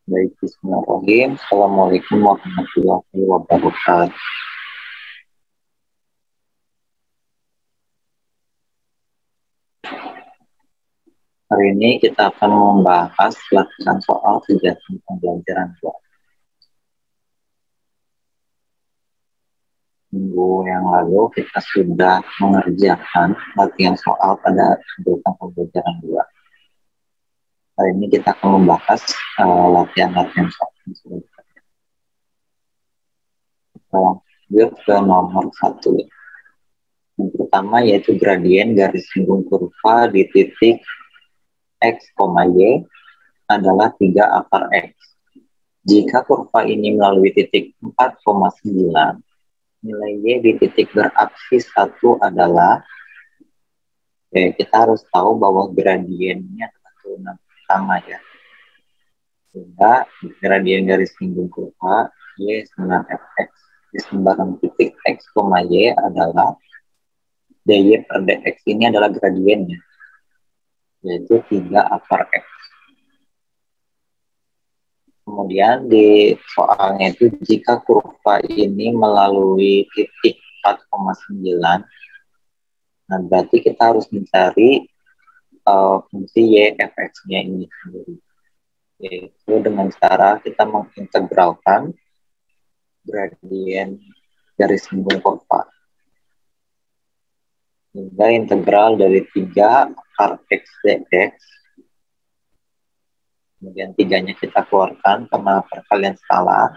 Baik, bismillahirrahmanirrahim. Assalamualaikum warahmatullahi wabarakatuh. Hari ini kita akan membahas latihan soal kegiatan pembelajaran 2. Minggu yang lalu kita sudah mengerjakan latihan soal pada kegiatan pembelajaran 2. Hari ini kita akan membahas latihan-latihan soal yang sudah dikerjakan. Lanjut ke nomor 1. Yang pertama yaitu gradien garis singgung kurva di titik X, Y adalah 3 akar X. Jika kurva ini melalui titik 4,9, nilai Y di titik beraksis 1 adalah, kita harus tahu bahwa gradiennya adalah turunan pertama ya. Sehingga gradien garis singgung kurva Y dengan Fx di sembarang titik X, Y adalah dy per dx ini adalah gradiennya, yaitu 3 akar X. Kemudian di soalnya itu jika kurva ini melalui titik 4,9, nah berarti kita harus mencari fungsi y fx-nya ini sendiri. Yaitu dengan cara kita mengintegralkan gradien garis singgung kurva. Hingga integral dari 3 akar x dx. Kemudian 3-nya kita keluarkan karena perkalian skala.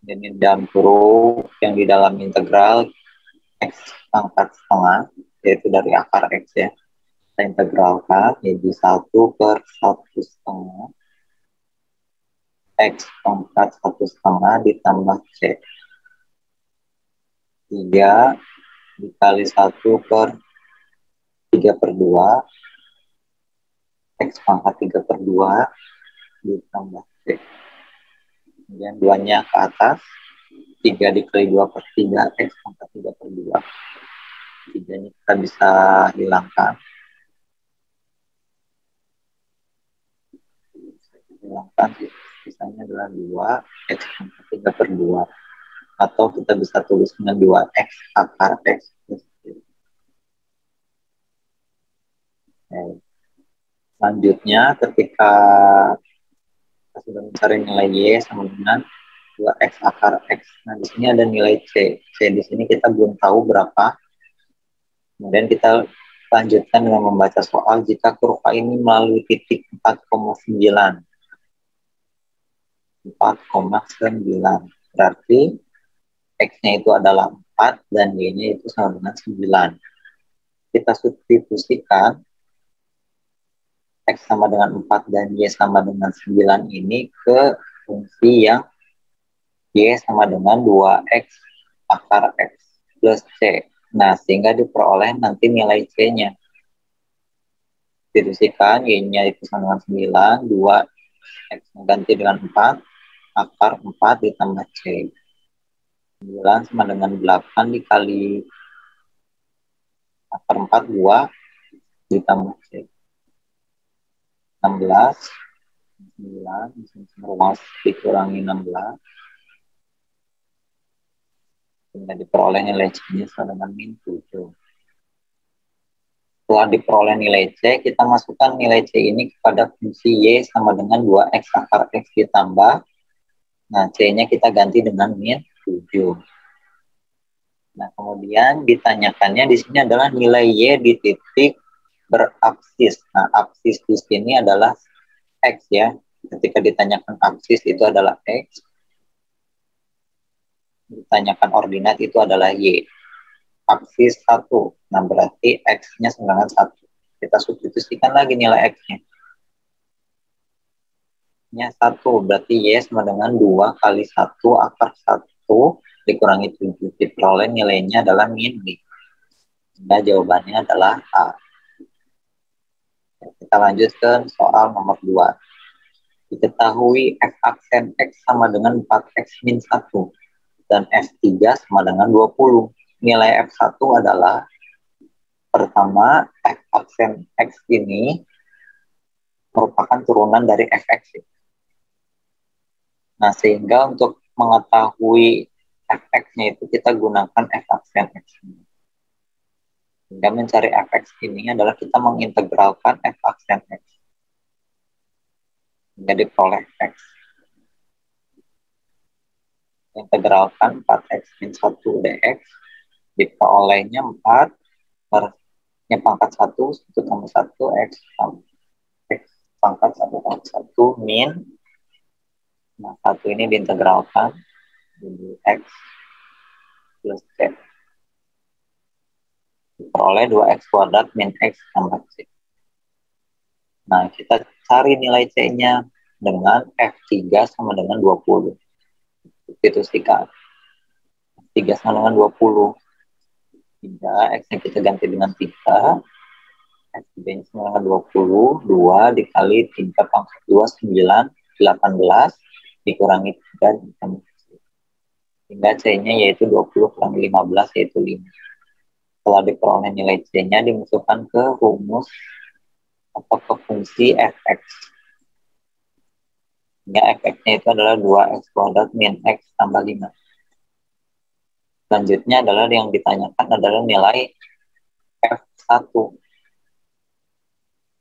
Dan dalam kurung yang di dalam integral x pangkat setengah, yaitu dari akar x ya, kita integralkan jadi 1/1/2 x pangkat 1/2 ditambah c. 3 dikali 1/3/2 x pangkat 3/2 ditambah c. Kemudian 2-nya ke atas, 3 dikali 2/3 x pangkat 3/2. 3-nya kita bisa hilangkan. Sisanya adalah 2 x pangkat 3/2. Atau kita bisa tulis dengan 2x akar x plus c. Selanjutnya ketika kita sudah mencari nilai y sama dengan 2x akar x. Nah, di sini ada nilai c. C di sini kita belum tahu berapa. Kemudian kita lanjutkan dengan membaca soal jika kurva ini melalui titik 4,9. 4,9. Berarti x-nya itu adalah 4 dan y-nya itu sama dengan 9. Kita substitusikan x sama dengan 4 dan y sama dengan 9 ini ke fungsi yang y sama dengan 2x akar x plus c. Nah, sehingga diperoleh nanti nilai c-nya. Substitusikan y-nya itu sama dengan 9, 2x ganti dengan 4, akar 4 ditambah c. 9 sama dengan 8 dikali akar 4, 2 ditambah c. 16, 9, ruas dikurangi 16. Sehingga diperoleh nilai C-nya sama dengan min 7. Setelah diperoleh nilai C, kita masukkan nilai C ini kepada fungsi Y sama dengan 2x akar X ditambah. Nah, C-nya kita ganti dengan min 7. Nah, kemudian ditanyakannya di sini adalah nilai Y di titik beraksis. Nah, aksis di sini adalah X ya. Ketika ditanyakan aksis itu adalah X. Ditanyakan ordinat itu adalah Y. Aksis 1. Nah, berarti X-nya sama dengan 1. Kita substitusikan lagi nilai X-nya. Nya 1. Berarti Y sama dengan 2 kali 1 akar 1 dikurangi 7. Diperoleh nilainya adalah min 5. Nah, jawabannya adalah A. Kita lanjutkan soal nomor 2. Diketahui F aksen X sama dengan 4X min 1. Dan F3 sama dengan 20. Nilai F1 adalah pertama F aksen X ini merupakan turunan dari fx. Nah, sehingga untuk mengetahui fx-nya itu kita gunakan f aksen x. Sehingga mencari fx ini adalah kita mengintegralkan f aksen x. Sehingga diperoleh x. Integralkan 4x min 1 dx. Diperolehnya 4 per pangkat 1 tambah 1 x pangkat 1 tambah 1 min. Nah, 1 ini diintegralkan jadi x plus c. Diperoleh 2x kuadrat min x tambah c. Nah, kita cari nilai c-nya dengan f3 sama dengan 20. Substitusikan. F3 sama dengan 20. 3, x-nya kita ganti dengan 3. X3 sama dengan 20. 2 dikali 3 pangkat 2, 9, 18. Dikurangi 3, hingga C-nya yaitu 20 kurangi 15 yaitu 5. Setelah diperoleh nilai C-nya dimasukkan ke rumus atau ke fungsi fx. Hingga fx-nya itu adalah 2x kuadrat min x tambah 5. Selanjutnya adalah yang ditanyakan adalah nilai f1.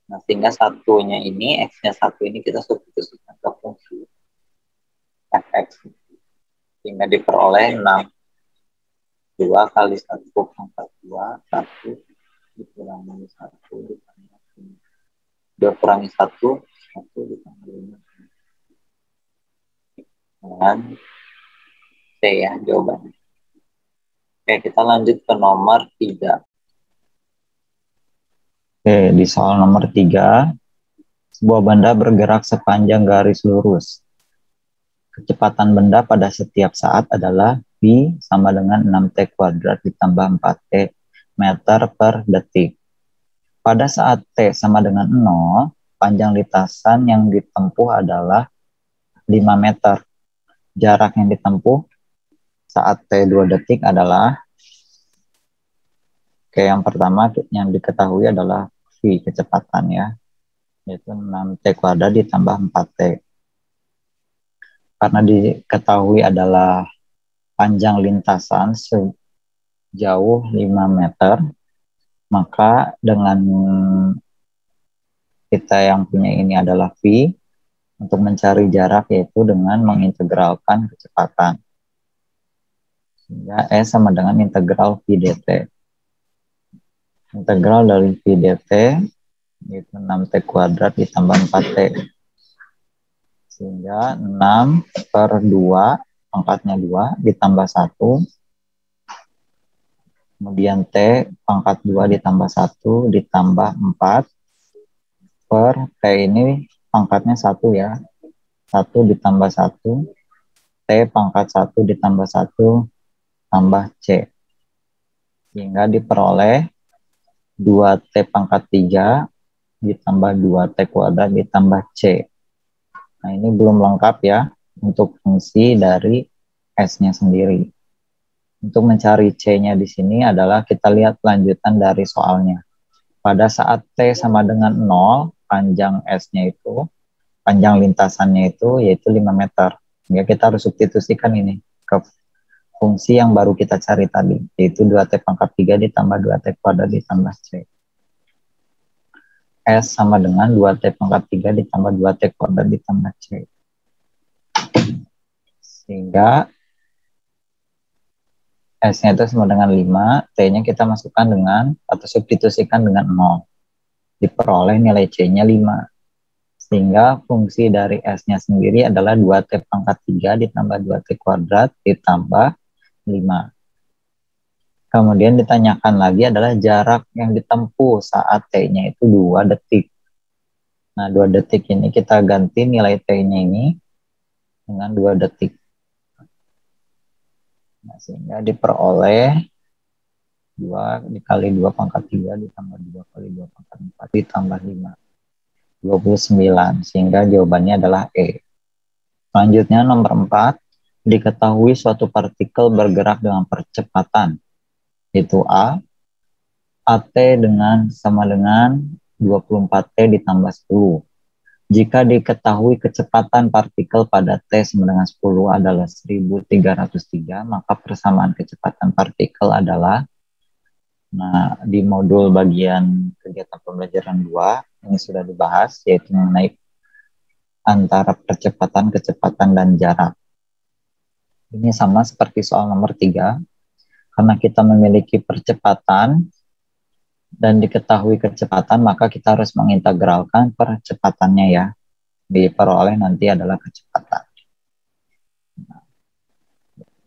Nah, sehingga satunya ini, x-nya 1 ini kita substitusikan ke fungsi fx. Sehingga diperoleh 6. 2 kali 1 pangkat 2, 1 dikurangi 1 ditambah 2 kurangi 1, 1 ditambah 5. Dengan C ya jawabannya. Oke, kita lanjut ke nomor 3. Oke, di soal nomor 3, sebuah benda bergerak sepanjang garis lurus. Kecepatan benda pada setiap saat adalah V sama dengan 6T kuadrat ditambah 4T meter per detik. Pada saat T sama dengan 0, panjang lintasan yang ditempuh adalah 5 meter. Jarak yang ditempuh saat T 2 detik adalah, yang pertama yang diketahui adalah V kecepatan ya, yaitu 6T kuadrat ditambah 4T. Karena diketahui adalah panjang lintasan sejauh 5 meter, maka dengan kita yang punya ini adalah V, untuk mencari jarak yaitu dengan mengintegralkan kecepatan. Sehingga S sama dengan integral V dt. Integral dari V dt yaitu 6T kuadrat ditambah 4T. Sehingga 6 per 2, pangkatnya 2, ditambah 1. Kemudian T, pangkat 2 ditambah 1, ditambah 4. Per T ini pangkatnya 1 ya. 1 ditambah 1. T pangkat 1 ditambah 1, tambah C. Sehingga diperoleh 2T pangkat 3, ditambah 2T kuadrat, ditambah C. Nah, ini belum lengkap ya untuk fungsi dari S-nya sendiri. Untuk mencari C-nya di sini adalah kita lihat lanjutan dari soalnya. Pada saat T sama dengan 0, panjang S-nya itu, panjang lintasannya itu yaitu 5 meter. Sehingga kita harus substitusikan ini ke fungsi yang baru kita cari tadi, yaitu 2T pangkat 3 ditambah 2T kuadrat ditambah C. S sama dengan 2T pangkat 3 ditambah 2T kuadrat ditambah C. Sehingga S-nya itu sama dengan 5, T-nya kita masukkan dengan, atau substitusikan dengan 0. Diperoleh nilai C-nya 5. Sehingga fungsi dari S-nya sendiri adalah 2T pangkat 3 ditambah 2T kuadrat ditambah 5. Kemudian ditanyakan lagi adalah jarak yang ditempuh saat T-nya itu 2 detik. Nah, 2 detik ini kita ganti nilai T-nya ini dengan 2 detik. Nah, sehingga diperoleh 2 dikali 2 pangkat 3 ditambah 2 kali 2 pangkat 4 ditambah 5. 29. Sehingga jawabannya adalah E. Selanjutnya nomor 4. Diketahui suatu partikel bergerak dengan percepatan yaitu A, AT sama dengan 24T ditambah 10. Jika diketahui kecepatan partikel pada T sama dengan 10 adalah 1303, maka persamaan kecepatan partikel adalah, nah di modul bagian kegiatan pembelajaran 2, ini sudah dibahas, yaitu mengenai antara percepatan, kecepatan, dan jarak. Ini sama seperti soal nomor 3, karena kita memiliki percepatan dan diketahui kecepatan, maka kita harus mengintegralkan percepatannya ya. Diperoleh nanti adalah kecepatan.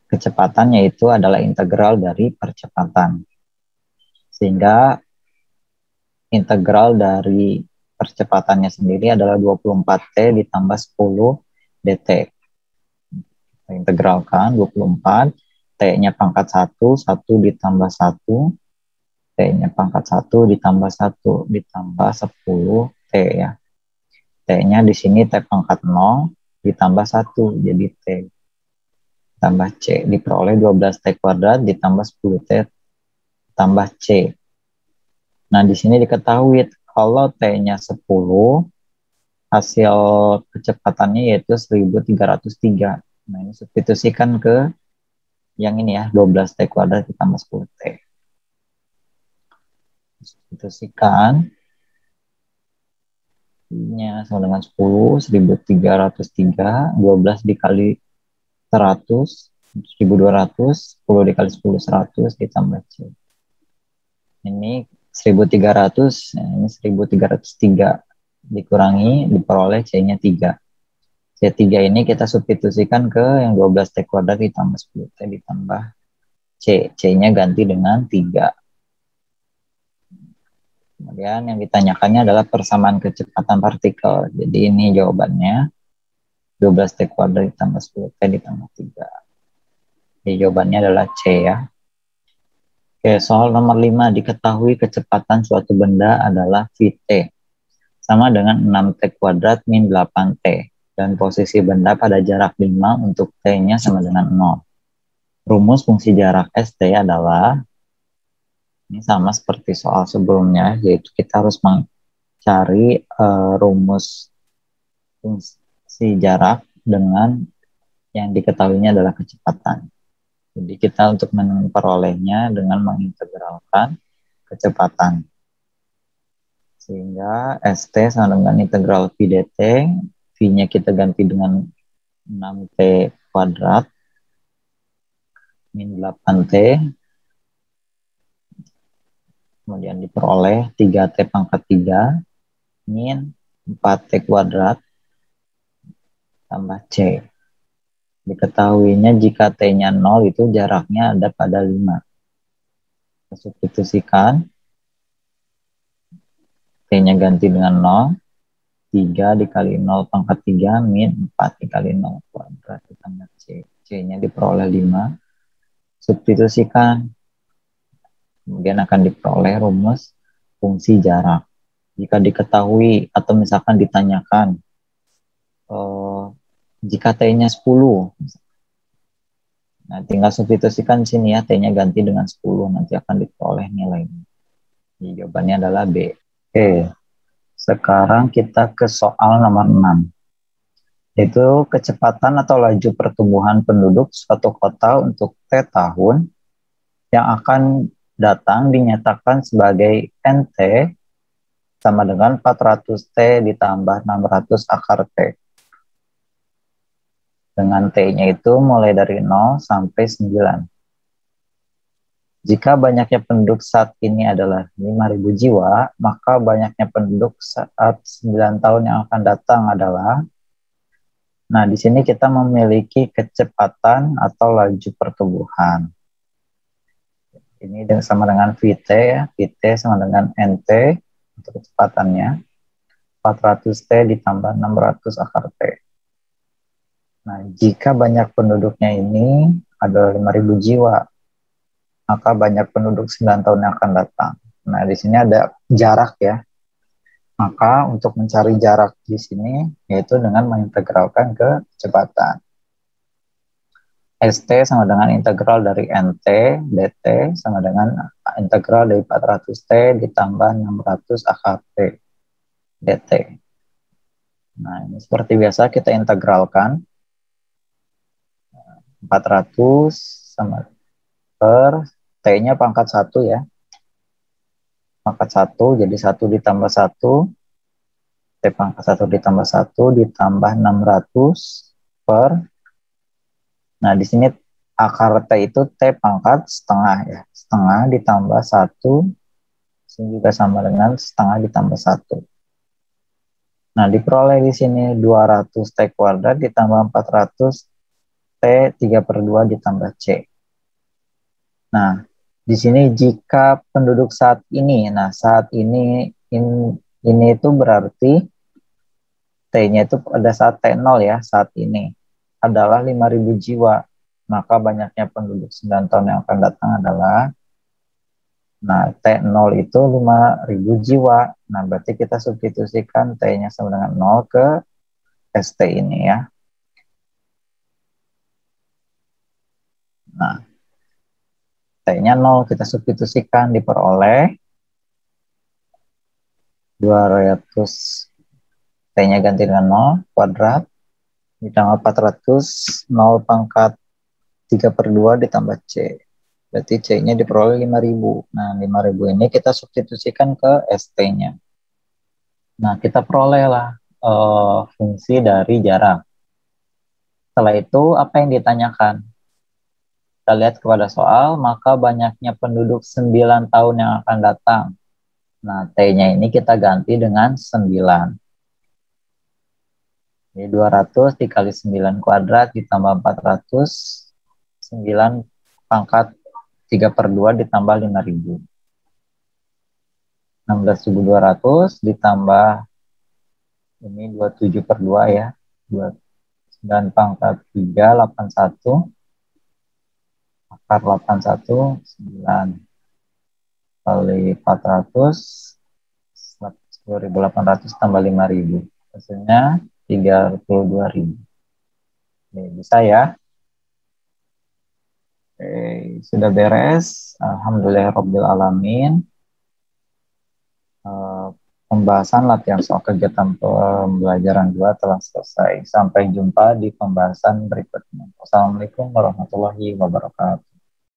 Kecepatannya itu adalah integral dari percepatan. Sehingga integral dari percepatannya sendiri adalah 24T ditambah 10 dt. Kita integralkan 24, T-nya pangkat 1, 1 ditambah 1, T-nya pangkat 1 ditambah 1 ditambah 10 T ya. T-nya di sini T pangkat 0 ditambah 1 jadi T tambah C, diperoleh 12T kuadrat ditambah 10T tambah C. Nah, di sini diketahui kalau T-nya 10, hasil kecepatannya yaitu 1303. Nah, ini substitusikan ke yang ini ya, 12T kuadrat ditambah 10T. Substitusikan. Ini sama dengan 10, 1303, 12 dikali 100, 1200, 10 dikali 10, 100 ditambah C. Ini 1300, nah ini 1303 dikurangi, diperoleh C-nya 3. C3 ini kita substitusikan ke yang 12T kuadrat ditambah 10T ditambah C. C-nya ganti dengan 3. Kemudian yang ditanyakannya adalah persamaan kecepatan partikel. Jadi ini jawabannya 12T kuadrat ditambah 10T ditambah 3. Jadi jawabannya adalah C ya. Oke, soal nomor 5, diketahui kecepatan suatu benda adalah Vt sama dengan 6T kuadrat min 8T dan posisi benda pada jarak 5 untuk T-nya sama dengan 0. Rumus fungsi jarak ST adalah, ini sama seperti soal sebelumnya, yaitu kita harus mencari rumus fungsi jarak dengan yang diketahuinya adalah kecepatan. Jadi kita untuk memperolehnya dengan mengintegralkan kecepatan. Sehingga ST sama dengan integral V dt, V-nya kita ganti dengan 6T kuadrat min 8T, kemudian diperoleh 3T pangkat 3 min 4T kuadrat tambah C. Diketahuinya jika T-nya 0 itu jaraknya ada pada 5. Kita substitusikan, T-nya ganti dengan 0, 3 dikali 0 pangkat 3 min 4 dikali 0 kuadrat ditambah C. C-nya diperoleh 5. Substitusikan, kemudian akan diperoleh rumus fungsi jarak. Jika diketahui atau misalkan ditanyakan, jika T-nya 10, nah tinggal substitusikan di sini ya, T-nya ganti dengan 10, nanti akan diperoleh nilainya. Jadi jawabannya adalah B. Oke, sekarang kita ke soal nomor 6. Yaitu kecepatan atau laju pertumbuhan penduduk suatu kota untuk T tahun yang akan datang dinyatakan sebagai NT sama dengan 400T ditambah 600 akar T. Dengan T-nya itu mulai dari 0 sampai 9. Jika banyaknya penduduk saat ini adalah 5.000 jiwa, maka banyaknya penduduk saat 9 tahun yang akan datang adalah, nah di sini kita memiliki kecepatan atau laju pertumbuhan. Ini sama dengan Vt ya, Vt sama dengan Nt untuk kecepatannya, 400T ditambah 600 akar T. Nah, jika banyak penduduknya ini adalah 5.000 jiwa, maka banyak penduduk 9 tahun yang akan datang. Nah, di sini ada jarak ya. Maka untuk mencari jarak di sini, yaitu dengan mengintegralkan ke kecepatan. ST sama dengan integral dari NT, dt sama dengan integral dari 400T ditambah 600 akar T, dt. Nah, ini seperti biasa kita integralkan 400 sama per T-nya pangkat 1 ya. Pangkat 1 jadi 1 ditambah 1, T pangkat 1 ditambah 1 ditambah 600 per. Nah, di sini akar T itu T pangkat setengah ya. Setengah ditambah 1 juga sama dengan setengah ditambah 1. Nah, diperoleh di sini 200 T kuadrat ditambah 400 T 3/2 ditambah C. Nah, di sini jika penduduk saat ini, saat ini itu berarti T-nya itu pada saat T0 ya, saat ini adalah 5.000 jiwa. Maka banyaknya penduduk 9 tahun yang akan datang adalah, T0 itu 5.000 jiwa. Nah, berarti kita substitusikan T-nya sama dengan 0 ke ST ini ya. Nah, T-nya 0 kita substitusikan, diperoleh 200, T-nya ganti dengan 0 kuadrat ditambah 400, 0 pangkat 3/2 ditambah C. Berarti C-nya diperoleh 5.000. Nah, 5.000 ini kita substitusikan ke ST-nya. Nah, kita perolehlah fungsi dari jarak. Setelah itu, apa yang ditanyakan? Kita lihat kepada soal, maka banyaknya penduduk 9 tahun yang akan datang. Nah, T-nya ini kita ganti dengan 9. Jadi 200 dikali 9 kuadrat ditambah 400, 9 pangkat 3/2 ditambah 5.000. 16.200 ditambah ini 27/2 ya. 9 pangkat 3, 81. Akar 81, 9 kali 400, 10.800 tambah 5.000. Hasilnya 32.000. Oke, bisa ya. Oke, sudah beres. Alhamdulillahirrabbilalamin. Pembahasan latihan soal kegiatan pembelajaran 2 telah selesai. Sampai jumpa di pembahasan berikutnya. Wassalamualaikum warahmatullahi wabarakatuh.